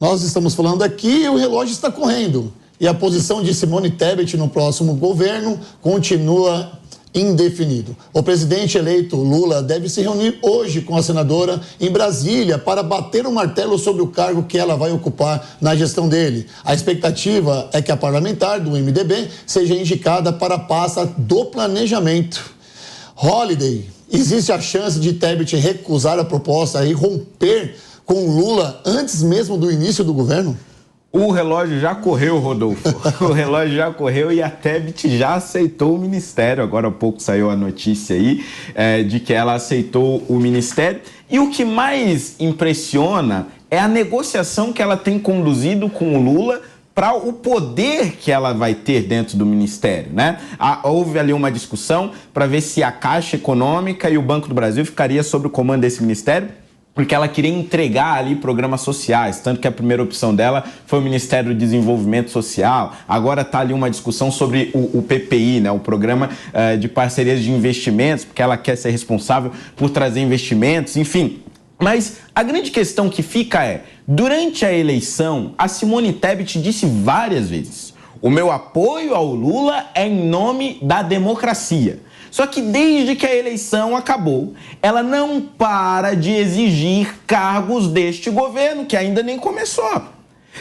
Nós estamos falando aqui e o relógio está correndo. E a posição de Simone Tebet no próximo governo continua indefinido. O presidente eleito Lula deve se reunir hoje com a senadora em Brasília para bater o martelo sobre o cargo que ela vai ocupar na gestão dele. A expectativa é que a parlamentar do MDB seja indicada para a pasta do planejamento. Holliday, existe a chance de Tebet recusar a proposta e romper com Lula antes mesmo do início do governo? O relógio já correu, Rodolfo. O relógio já correu e a Tebet já aceitou o ministério. Agora há pouco saiu a notícia aí de que ela aceitou o ministério. E o que mais impressiona é a negociação que ela tem conduzido com o Lula para o poder que ela vai ter dentro do ministério, né? Houve ali uma discussão para ver se a Caixa Econômica e o Banco do Brasil ficaria sob o comando desse ministério, porque ela queria entregar ali programas sociais, tanto que a primeira opção dela foi o Ministério do Desenvolvimento Social. Agora está ali uma discussão sobre o PPI, né, o Programa de Parcerias de Investimentos, porque ela quer ser responsável por trazer investimentos, enfim. Mas a grande questão que fica é, durante a eleição, a Simone Tebet disse várias vezes: o meu apoio ao Lula é em nome da democracia. Só que desde que a eleição acabou, ela não para de exigir cargos deste governo, que ainda nem começou.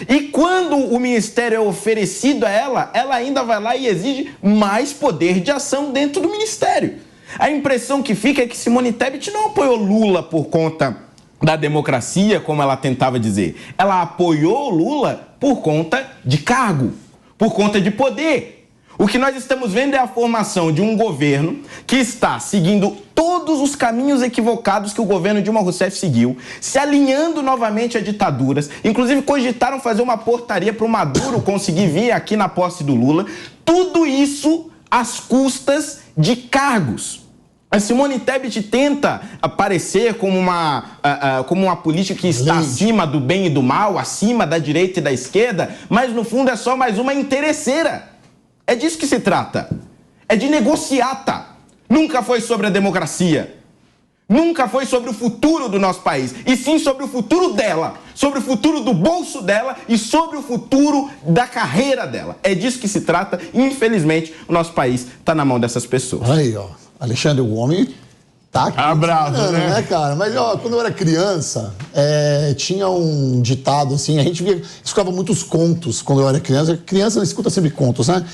E quando o ministério é oferecido a ela, ela ainda vai lá e exige mais poder de ação dentro do ministério. A impressão que fica é que Simone Tebet não apoiou Lula por conta da democracia, como ela tentava dizer. Ela apoiou Lula por conta de cargo, por conta de poder. O que nós estamos vendo é a formação de um governo que está seguindo todos os caminhos equivocados que o governo Dilma Rousseff seguiu, se alinhando novamente a ditaduras, inclusive cogitaram fazer uma portaria para o Maduro conseguir vir aqui na posse do Lula. Tudo isso às custas de cargos. A Simone Tebet tenta aparecer como uma política que está acima do bem e do mal, acima da direita e da esquerda, mas no fundo é só mais uma interesseira. É disso que se trata. É de negociata. Nunca foi sobre a democracia. Nunca foi sobre o futuro do nosso país. E sim sobre o futuro dela. Sobre o futuro do bolso dela e sobre o futuro da carreira dela. É disso que se trata. E, infelizmente, o nosso país está na mão dessas pessoas. Aí, ó. Alexandre, o homem tá aqui. Bravo, né, cara? Mas, ó, quando eu era criança, tinha um ditado, assim, a gente escutava muitos contos quando eu era criança. Criança não escuta sempre contos, né?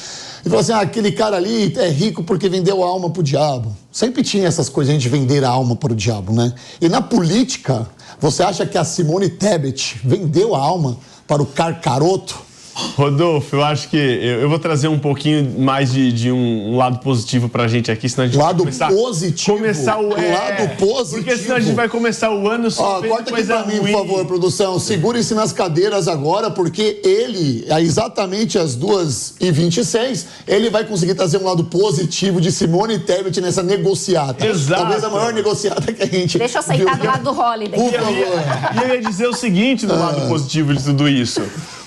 E falou assim, aquele cara ali é rico porque vendeu a alma pro diabo. Sempre tinha essas coisas de vender a alma para o diabo, né? E na política, você acha que a Simone Tebet vendeu a alma para o Carcaroto? Rodolfo, eu acho que eu vou trazer um pouquinho mais de um lado positivo pra gente aqui, senão a gente vai começar o lado positivo. Porque senão a gente vai começar o ano só corta aqui pra mim, por favor, produção. Segure-se nas cadeiras agora, porque ele, exatamente às 2h26, ele vai conseguir trazer um lado positivo de Simone Tebet nessa negociata. Exato. Talvez a maior negociata que a gente... Deixa eu aceitar do lado do Holliday. Por favor. E eu ia dizer o seguinte do lado positivo de tudo isso.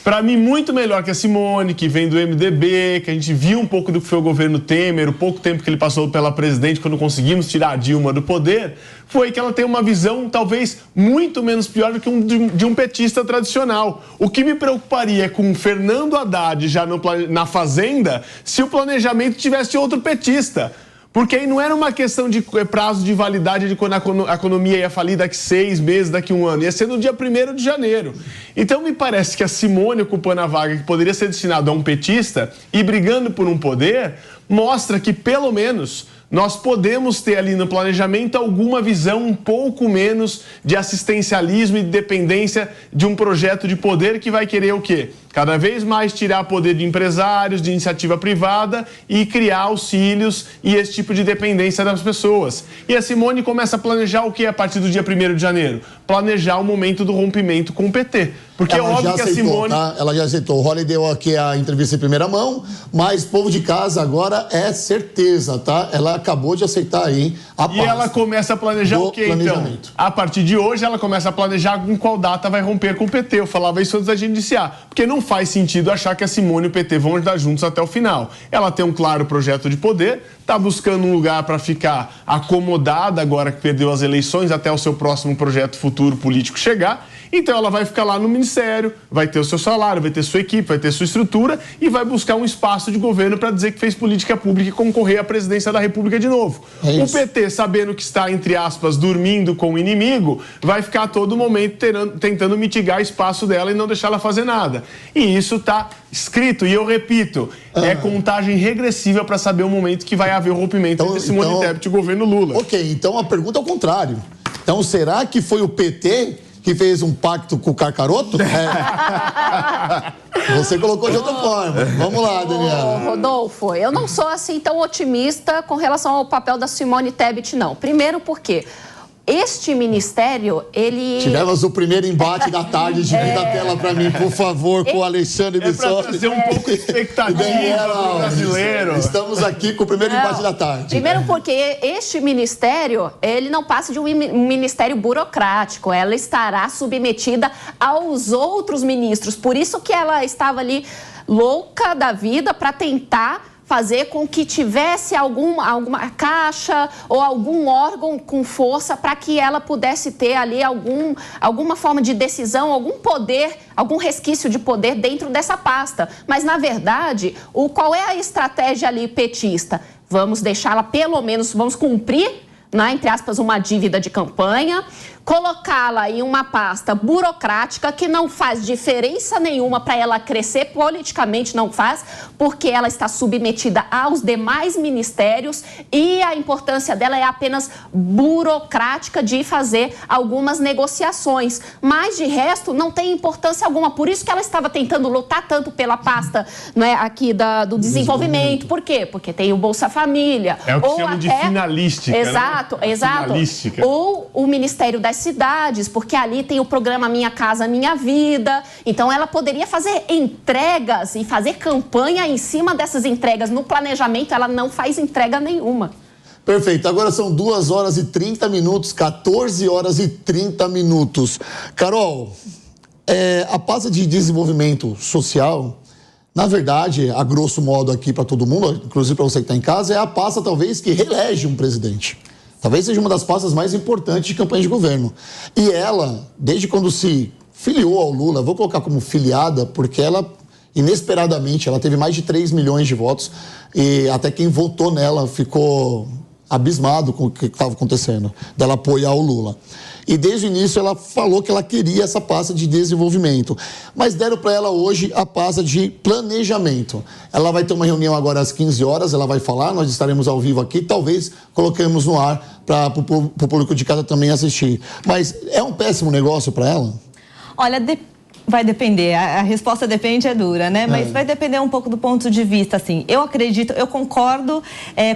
Para mim, muito melhor que a Simone, que vem do MDB, que a gente viu um pouco do que foi o governo Temer, o pouco tempo que ele passou pela presidente, quando conseguimos tirar a Dilma do poder, foi que ela tem uma visão talvez muito menos pior do que de um petista tradicional. O que me preocuparia é com o Fernando Haddad já na Fazenda, se o planejamento tivesse outro petista. Porque aí não era uma questão de prazo de validade de quando a economia ia falir daqui 6 meses, daqui 1 ano. Ia ser no dia 1º de janeiro. Então me parece que a Simone ocupando a vaga que poderia ser destinada a um petista e brigando por um poder, mostra que pelo menos nós podemos ter ali no planejamento alguma visão um pouco menos de assistencialismo e de dependência de um projeto de poder que vai querer o quê? Cada vez mais tirar poder de empresários, de iniciativa privada e criar auxílios e esse tipo de dependência das pessoas. E a Simone começa a planejar o quê a partir do dia 1º de janeiro? Planejar o momento do rompimento com o PT. Porque ela é óbvio que a Simone... Tá? Ela já aceitou. O Holly deu aqui a entrevista em primeira mão, mas povo de casa agora é certeza, tá? Ela acabou de aceitar aí a pasta. E ela começa a planejar o quê, então? A partir de hoje, ela começa a planejar com qual data vai romper com o PT. Eu falava isso antes da gente iniciar. Porque não faz sentido achar que a Simone e o PT vão andar juntos até o final. Ela tem um claro projeto de poder, está buscando um lugar para ficar acomodada agora que perdeu as eleições até o seu próximo projeto futuro político chegar. Então ela vai ficar lá no ministério, vai ter o seu salário, vai ter sua equipe, vai ter sua estrutura e vai buscar um espaço de governo para dizer que fez política pública e concorrer à presidência da República de novo. O PT, sabendo que está, entre aspas, dormindo com o inimigo, vai ficar a todo momento tentando mitigar espaço dela e não deixar ela fazer nada. E isso está escrito, e eu repito, é contagem regressiva para saber o momento que vai haver o rompimento entre Simone Tebet e o governo Lula. Ok, então a pergunta é o contrário. Então será que foi o PT que fez um pacto com o Carcaroto? Você colocou de outra forma. Vamos lá, Daniela. Rodolfo, eu não sou assim tão otimista com relação ao papel da Simone Tebet, não. Primeiro porque este ministério, ele... Tivemos o primeiro embate da tarde, divida a tela para mim, por favor, com o Alexandre Bissoli. É para trazer um pouco de expectativa para o brasileiro. Estamos aqui com o primeiro embate da tarde. Primeiro porque este ministério, ele não passa de um ministério burocrático. Ela estará submetida aos outros ministros. Por isso que ela estava ali louca da vida para tentar fazer com que tivesse alguma caixa ou algum órgão com força para que ela pudesse ter ali alguma forma de decisão, algum poder, algum resquício de poder dentro dessa pasta. Mas, na verdade, qual é a estratégia ali petista? Vamos deixá-la, pelo menos, vamos cumprir, né, entre aspas, uma dívida de campanha, colocá-la em uma pasta burocrática que não faz diferença nenhuma para ela crescer, politicamente não faz, porque ela está submetida aos demais ministérios e a importância dela é apenas burocrática de fazer algumas negociações. Mas, de resto, não tem importância alguma. Por isso que ela estava tentando lutar tanto pela pasta, né, aqui do desenvolvimento. Por quê? Porque tem o Bolsa Família. É o que chamam de finalística. Exato, né? exato. Finalística. Ou o Ministério das Cidades, porque ali tem o programa Minha Casa Minha Vida. Então ela poderia fazer entregas e fazer campanha em cima dessas entregas. No planejamento ela não faz entrega nenhuma. Perfeito, agora são 2 horas e 30 minutos, 14 horas e 30 minutos. Carol, a pasta de desenvolvimento social, na verdade, a grosso modo aqui para todo mundo, inclusive para você que está em casa, é a pasta talvez que reelege um presidente. Talvez seja uma das pastas mais importantes de campanha de governo. E ela, desde quando se filiou ao Lula, vou colocar como filiada, porque ela, inesperadamente, ela teve mais de 3 milhões de votos e até quem votou nela ficou abismado com o que estava acontecendo, dela apoiar o Lula. E desde o início ela falou que ela queria essa pasta de desenvolvimento, mas deram para ela hoje a pasta de planejamento. Ela vai ter uma reunião agora às 15 horas, ela vai falar, nós estaremos ao vivo aqui, talvez coloquemos no ar para o público de casa também assistir. Mas é um péssimo negócio para ela? Olha, vai depender, a resposta depende, é dura, né? Mas vai depender um pouco do ponto de vista, assim. Eu acredito, eu concordo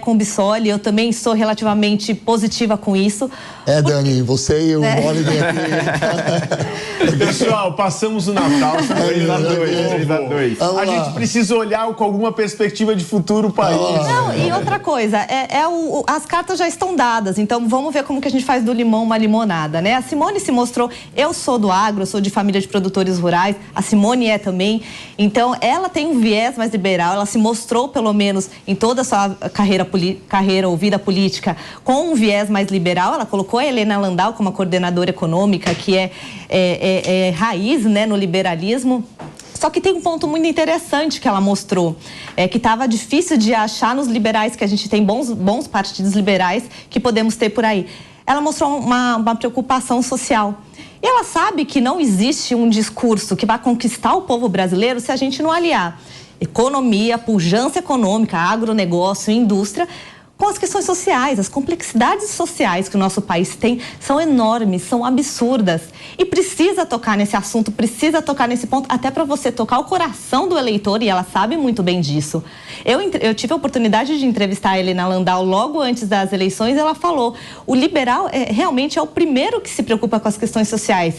com o Bissoli, eu também sou relativamente positiva com isso. Dani, você e o Oliver aqui. Pessoal, passamos o Natal, 3x2. A gente precisa olhar com alguma perspectiva de futuro o país. Não, e outra coisa, as cartas já estão dadas, então vamos ver como que a gente faz do limão uma limonada, né? A Simone se mostrou, eu sou do agro, sou de família de produtores rurais, a Simone é também, então ela tem um viés mais liberal, ela se mostrou pelo menos em toda a sua carreira ou vida política com um viés mais liberal. Ela colocou a Helena Landau como a coordenadora econômica, que é raiz, né, no liberalismo. Só que tem um ponto muito interessante que ela mostrou, que estava difícil de achar nos liberais, que a gente tem bons partidos liberais que podemos ter por aí. Ela mostrou uma preocupação social. E ela sabe que não existe um discurso que vai conquistar o povo brasileiro se a gente não aliar economia, pujança econômica, agronegócio, indústria, com as questões sociais. As complexidades sociais que o nosso país tem são enormes, são absurdas. E precisa tocar nesse assunto, precisa tocar nesse ponto, até para você tocar o coração do eleitor, e ela sabe muito bem disso. Eu tive a oportunidade de entrevistar a Helena Landau logo antes das eleições, e ela falou, o liberal realmente é o primeiro que se preocupa com as questões sociais.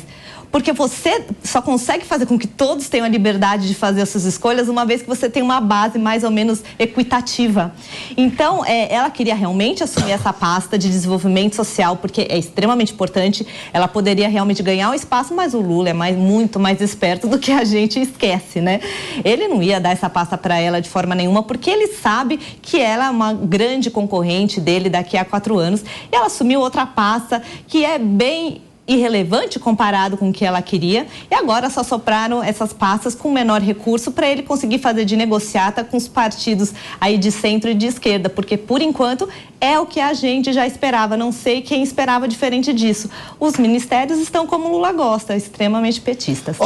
Porque você só consegue fazer com que todos tenham a liberdade de fazer as suas escolhas uma vez que você tem uma base mais ou menos equitativa. Então, ela queria realmente assumir essa pasta de desenvolvimento social, porque é extremamente importante. Ela poderia realmente ganhar um espaço, mas o Lula é muito mais esperto do que a gente esquece, né? Ele não ia dar essa pasta para ela de forma nenhuma, porque ele sabe que ela é uma grande concorrente dele daqui a 4 anos. E ela assumiu outra pasta que é bem irrelevante comparado com o que ela queria, e agora só sopraram essas pastas com menor recurso para ele conseguir fazer de negociata com os partidos aí de centro e de esquerda, porque por enquanto é o que a gente já esperava, não sei quem esperava diferente disso. Os ministérios estão como o Lula gosta, extremamente petistas.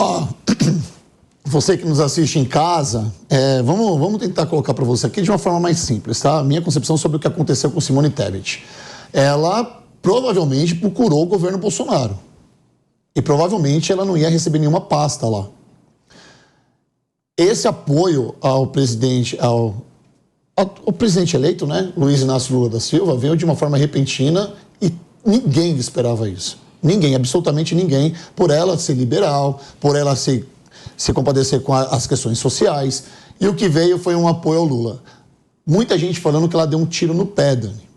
Você que nos assiste em casa, vamos tentar colocar para você aqui de uma forma mais simples, tá? A minha concepção sobre o que aconteceu com Simone Tebet. Ela provavelmente procurou o governo Bolsonaro. E provavelmente ela não ia receber nenhuma pasta lá. Esse apoio ao presidente, ao presidente eleito, né, Luiz Inácio Lula da Silva, veio de uma forma repentina e ninguém esperava isso. Ninguém, absolutamente ninguém, por ela ser liberal, por ela se compadecer com as questões sociais. E o que veio foi um apoio ao Lula. Muita gente falando que ela deu um tiro no pé, Dani.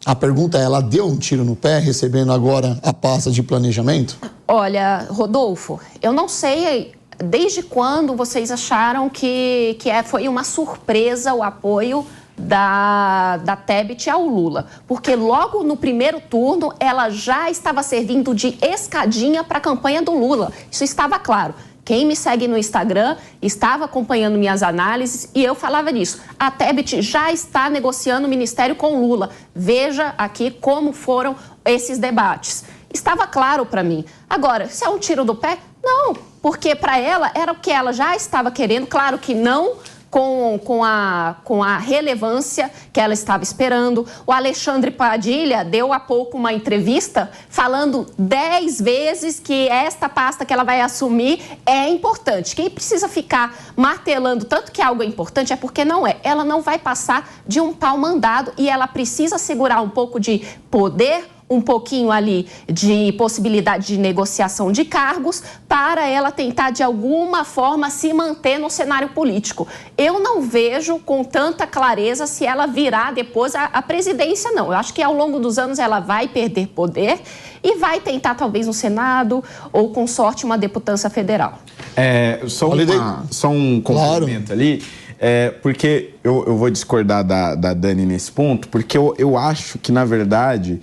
A pergunta é, ela deu um tiro no pé, recebendo agora a pasta de planejamento? Olha, Rodolfo, eu não sei desde quando vocês acharam que foi uma surpresa o apoio da Tebet ao Lula. Porque logo no primeiro turno, ela já estava servindo de escadinha para a campanha do Lula. Isso estava claro. Quem me segue no Instagram estava acompanhando minhas análises e eu falava nisso. A Tebet já está negociando o ministério com Lula. Veja aqui como foram esses debates. Estava claro para mim. Agora, se é um tiro do pé? Não, porque para ela era o que ela já estava querendo. Claro que não com a relevância que ela estava esperando. O Alexandre Padilha deu há pouco uma entrevista falando 10 vezes que esta pasta que ela vai assumir é importante. Quem precisa ficar martelando tanto que algo é importante é porque não é. Ela não vai passar de um pau mandado e ela precisa segurar um pouco de poder, um pouquinho ali de possibilidade de negociação de cargos para ela tentar, de alguma forma, se manter no cenário político. Eu não vejo com tanta clareza se ela virá depois a presidência, não. Eu acho que ao longo dos anos ela vai perder poder e vai tentar, talvez, no Senado ou, com sorte, uma deputância federal. Só um complemento ali. Porque eu vou discordar da Dani nesse ponto, porque eu acho que, na verdade,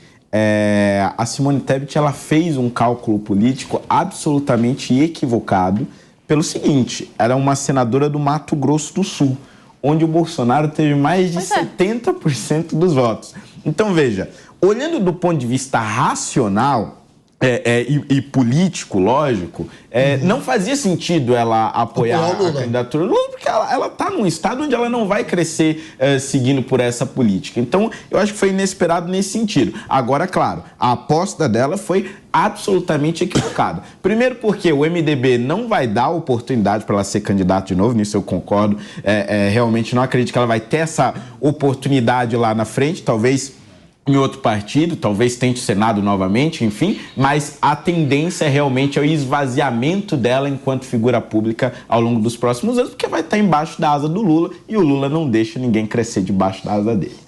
a Simone Tebet ela fez um cálculo político absolutamente equivocado pelo seguinte: era uma senadora do Mato Grosso do Sul, onde o Bolsonaro teve mais de 70% dos votos. Então, veja, olhando do ponto de vista racional e político, lógico, não fazia sentido ela apoiar a candidatura do Lula, porque ela está num estado onde ela não vai crescer seguindo por essa política. Então, eu acho que foi inesperado nesse sentido. Agora, claro, a aposta dela foi absolutamente equivocada. Primeiro porque o MDB não vai dar oportunidade para ela ser candidata de novo, nisso eu concordo. Realmente não acredito que ela vai ter essa oportunidade lá na frente, talvez em outro partido, talvez tente o Senado novamente, enfim, mas a tendência realmente é o esvaziamento dela enquanto figura pública ao longo dos próximos anos, porque vai estar embaixo da asa do Lula e o Lula não deixa ninguém crescer debaixo da asa dele.